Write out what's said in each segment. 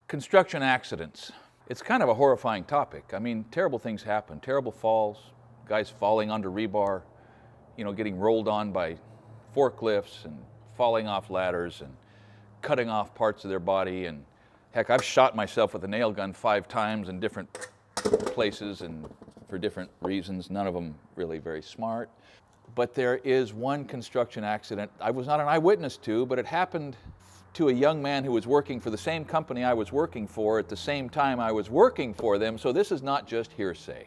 Construction accidents. It's kind of a horrifying topic. I mean, terrible things happen. Terrible falls, guys falling under rebar, getting rolled on by forklifts and falling off ladders and cutting off parts of their body. And heck, I've shot myself with a nail gun 5 times in different places and for different reasons, none of them really very smart. But there is one construction accident I was not an eyewitness to, but it happened to a young man who was working for the same company I was working for at the same time I was working for them, so this is not just hearsay.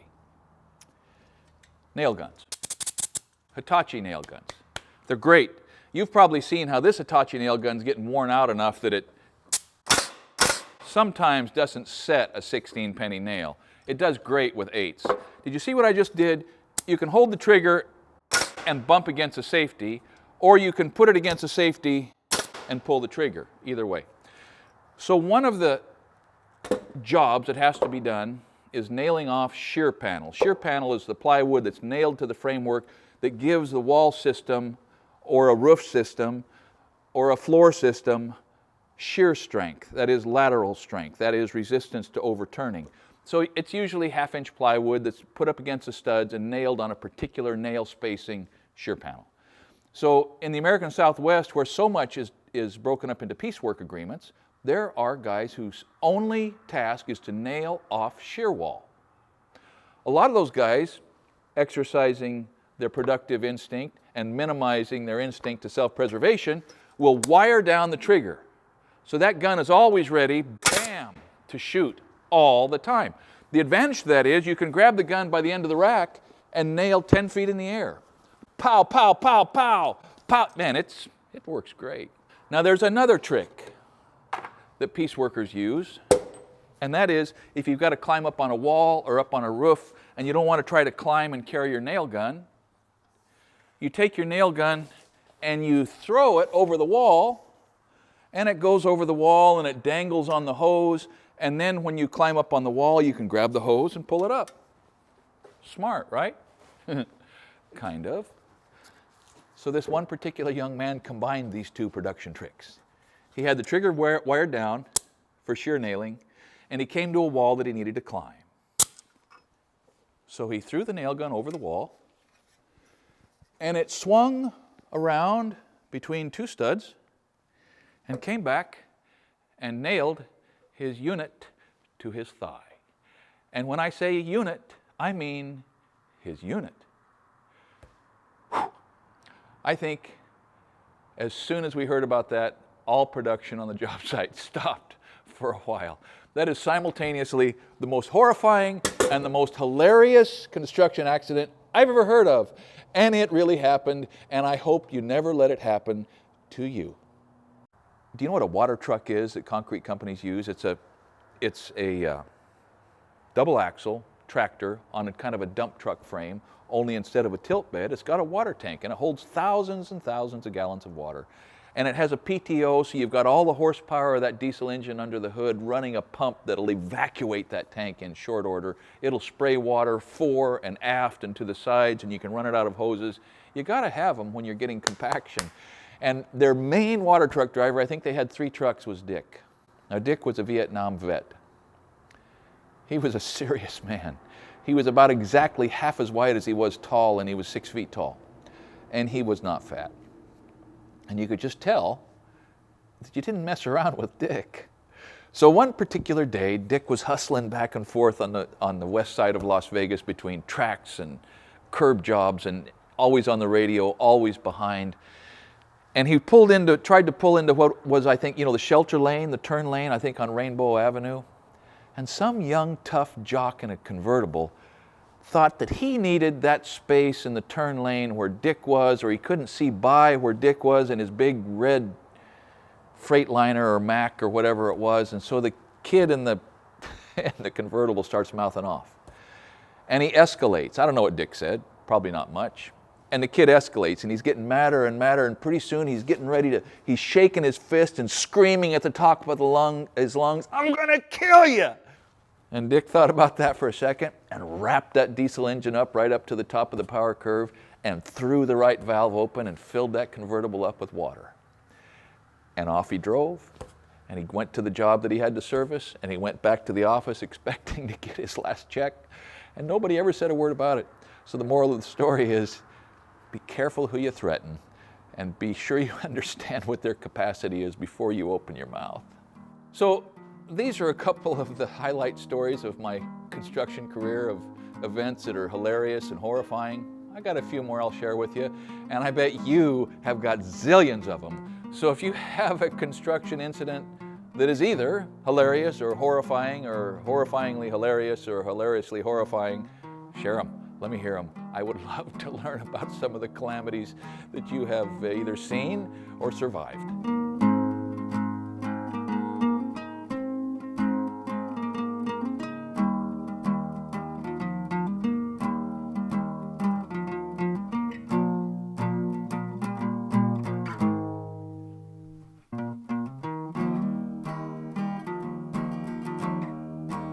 Nail guns. Hitachi nail guns. They're great. You've probably seen how this Hitachi nail gun's getting worn out enough that it sometimes doesn't set a 16-penny nail. It does great with 8s. Did you see what I just did? You can hold the trigger and bump against a safety, or you can put it against a safety and pull the trigger, either way. So one of the jobs that has to be done is nailing off shear panel. Shear panel is the plywood that's nailed to the framework that gives the wall system or a roof system or a floor system shear strength, that is lateral strength, that is resistance to overturning. So it's usually 1/2-inch plywood that's put up against the studs and nailed on a particular nail spacing shear panel. So in the American Southwest, where so much is broken up into piecework agreements, there are guys whose only task is to nail off shear wall. A lot of those guys, exercising their productive instinct and minimizing their instinct to self-preservation, will wire down the trigger. So that gun is always ready, bam, to shoot all the time. The advantage to that is you can grab the gun by the end of the rack and nail 10 feet in the air. Pow, pow, pow, pow, pow. Man, it works great. Now there's another trick that piece workers use, and that is if you've got to climb up on a wall or up on a roof and you don't want to try to climb and carry your nail gun, you take your nail gun and you throw it over the wall, and it goes over the wall and it dangles on the hose, and then when you climb up on the wall you can grab the hose and pull it up. Smart, right? Kind of. So this one particular young man combined these 2 production tricks. He had the trigger wired down for shear nailing, and he came to a wall that he needed to climb. So he threw the nail gun over the wall, and it swung around between 2 studs and came back and nailed his unit to his thigh. And when I say unit, I mean his unit. I think as soon as we heard about that, all production on the job site stopped for a while. That is simultaneously the most horrifying and the most hilarious construction accident I've ever heard of. And it really happened, and I hope you never let it happen to you. Do you know what a water truck is that concrete companies use? It's a double axle tractor on a kind of a dump truck frame, only instead of a tilt bed, it's got a water tank, and it holds thousands and thousands of gallons of water. And it has a PTO, so you've got all the horsepower of that diesel engine under the hood running a pump that'll evacuate that tank in short order. It'll spray water fore and aft and to the sides, and you can run it out of hoses. You gotta have them when you're getting compaction. And their main water truck driver, I think they had 3 trucks, was Dick. Now Dick was a Vietnam vet. He was a serious man. He was about exactly half as wide as he was tall, and he was 6 feet tall. And he was not fat. And you could just tell that you didn't mess around with Dick. So one particular day, Dick was hustling back and forth on the west side of Las Vegas between tracks and curb jobs, and always on the radio, always behind. And he tried to pull into what was, I think, the shelter lane, the turn lane, I think on Rainbow Avenue. And some young, tough jock in a convertible thought that he needed that space in the turn lane where Dick was, or he couldn't see by where Dick was in his big red Freightliner or Mack or whatever it was. And so the kid in the convertible starts mouthing off. And he escalates. I don't know what Dick said, probably not much. And the kid escalates, and he's getting madder and madder, and pretty soon he's getting he's shaking his fist and screaming at the top of his lungs, "I'm gonna kill you!" And Dick thought about that for a second and wrapped that diesel engine up right up to the top of the power curve and threw the right valve open and filled that convertible up with water. And off he drove, and he went to the job that he had to service, and he went back to the office expecting to get his last check, and nobody ever said a word about it. So the moral of the story is, be careful who you threaten, and be sure you understand what their capacity is before you open your mouth. So these are a couple of the highlight stories of my construction career, of events that are hilarious and horrifying. I got a few more I'll share with you, and I bet you have got zillions of them. So if you have a construction incident that is either hilarious or horrifyingly hilarious or hilariously horrifying, share them. Let me hear them. I would love to learn about some of the calamities that you have either seen or survived.